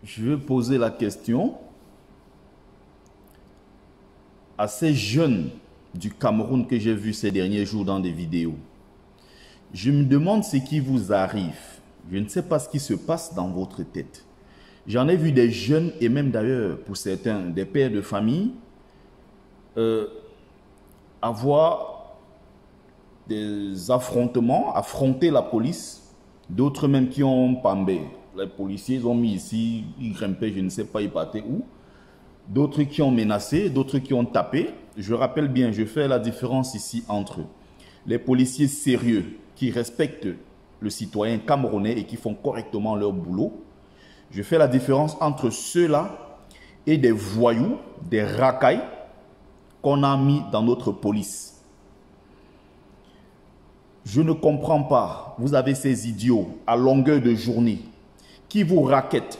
Je vais poser la question à ces jeunes du Cameroun que j'ai vus ces derniers jours dans des vidéos. Je me demande ce qui vous arrive. Je ne sais pas ce qui se passe dans votre tête. J'en ai vu des jeunes et même d'ailleurs pour certains, des pères de famille, avoir des affrontements, affronter la police. D'autres même qui ont pambé. Les policiers, ils ont mis ici, ils grimpaient, je ne sais pas, ils partaient où. D'autres qui ont menacé, d'autres qui ont tapé. Je rappelle bien, je fais la différence ici entre les policiers sérieux qui respectent le citoyen camerounais et qui font correctement leur boulot. Je fais la différence entre ceux-là et des voyous, des racailles qu'on a mis dans notre police. Je ne comprends pas. Vous avez ces idiots à longueur de journée qui vous raquettent.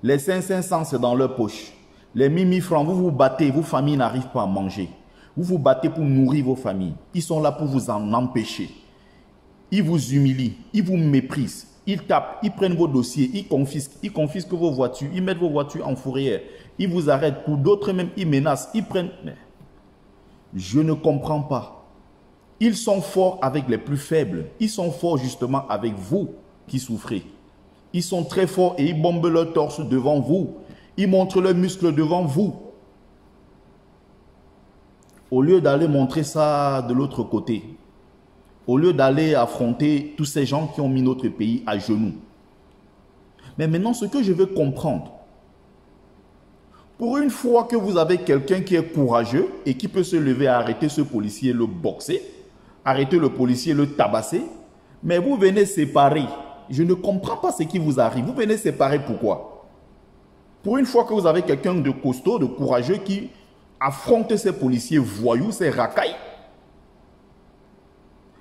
Les 500, c'est dans leur poche. Les 1000 francs, vous vous battez, vos familles n'arrivent pas à manger. Vous vous battez pour nourrir vos familles. Ils sont là pour vous en empêcher. Ils vous humilient, ils vous méprisent. Ils tapent, ils prennent vos dossiers, ils confisquent vos voitures, ils mettent vos voitures en fourrière. Ils vous arrêtent. Pour d'autres même, ils menacent, ils prennent... Je ne comprends pas. Ils sont forts avec les plus faibles. Ils sont forts justement avec vous qui souffrez. Ils sont très forts et ils bombent leur torse devant vous. Ils montrent leurs muscles devant vous. Au lieu d'aller montrer ça de l'autre côté, au lieu d'aller affronter tous ces gens qui ont mis notre pays à genoux. Mais maintenant, ce que je veux comprendre, pour une fois que vous avez quelqu'un qui est courageux et qui peut se lever à arrêter ce policier et le boxer, arrêter le policier et le tabasser, mais vous venez séparer. Je ne comprends pas ce qui vous arrive. Vous venez séparer pourquoi? Pour une fois que vous avez quelqu'un de costaud, de courageux qui affronte ces policiers voyous, ces racailles,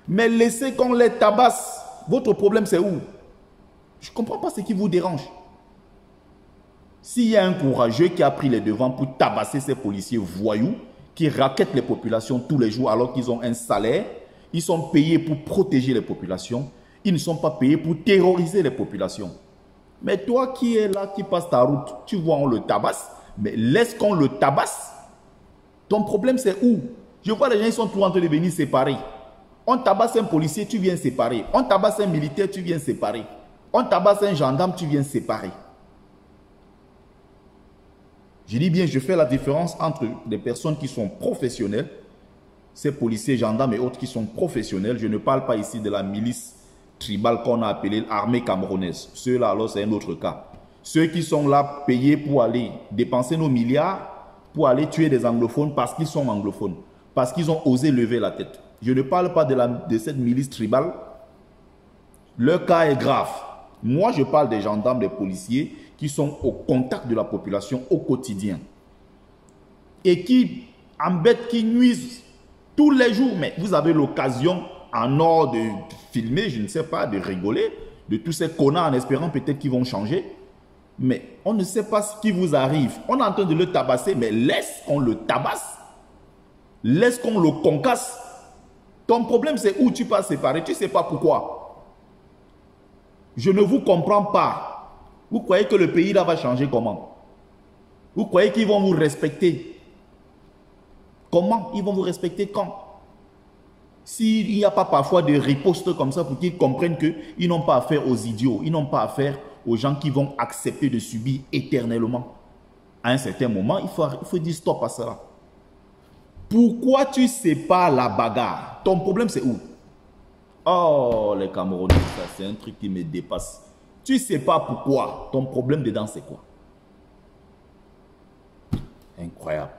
mais laissez qu'on les tabasse. Votre problème c'est où? Je ne comprends pas ce qui vous dérange. S'il y a un courageux qui a pris les devants pour tabasser ces policiers voyous, qui raquettent les populations tous les jours alors qu'ils ont un salaire, ils sont payés pour protéger les populations, ils ne sont pas payés pour terroriser les populations. Mais toi qui es là, qui passe ta route, tu vois on le tabasse, mais laisse qu'on le tabasse. Ton problème c'est où? Je vois les gens, ils sont tous en train de venir séparer. On tabasse un policier, tu viens séparer. On tabasse un militaire, tu viens séparer. On tabasse un gendarme, tu viens séparer. Je dis bien, je fais la différence entre des personnes qui sont professionnelles, ces policiers, gendarmes et autres qui sont professionnels. Je ne parle pas ici de la milice tribale qu'on a appelée l'armée camerounaise. Ceux-là, alors, c'est un autre cas. Ceux qui sont là payés pour aller dépenser nos milliards, pour aller tuer des anglophones parce qu'ils sont anglophones, parce qu'ils ont osé lever la tête. Je ne parle pas de cette milice tribale. Leur cas est grave. Moi, je parle des gendarmes, des policiers qui sont au contact de la population au quotidien et qui embêtent, qui nuisent tous les jours. Mais vous avez l'occasion en or de filmer, je ne sais pas, de rigoler de tous ces connards en espérant peut-être qu'ils vont changer. Mais on ne sait pas ce qui vous arrive. On est en train de le tabasser, mais laisse qu'on le tabasse. Laisse qu'on le concasse. Ton problème, c'est où tu peux séparer. Tu ne sais pas pourquoi. Je ne vous comprends pas. Vous croyez que le pays là va changer comment? Vous croyez qu'ils vont vous respecter? Comment ils vont vous respecter quand? S'il n'y a pas parfois de riposte comme ça pour qu'ils comprennent qu'ils n'ont pas affaire aux idiots, ils n'ont pas affaire aux gens qui vont accepter de subir éternellement. À un certain moment, il faut dire stop à cela. Pourquoi tu sépares la bagarre? Ton problème c'est où? Oh, les Camerounais, ça c'est un truc qui me dépasse. Tu ne sais pas pourquoi. Ton problème dedans c'est quoi? Incroyable.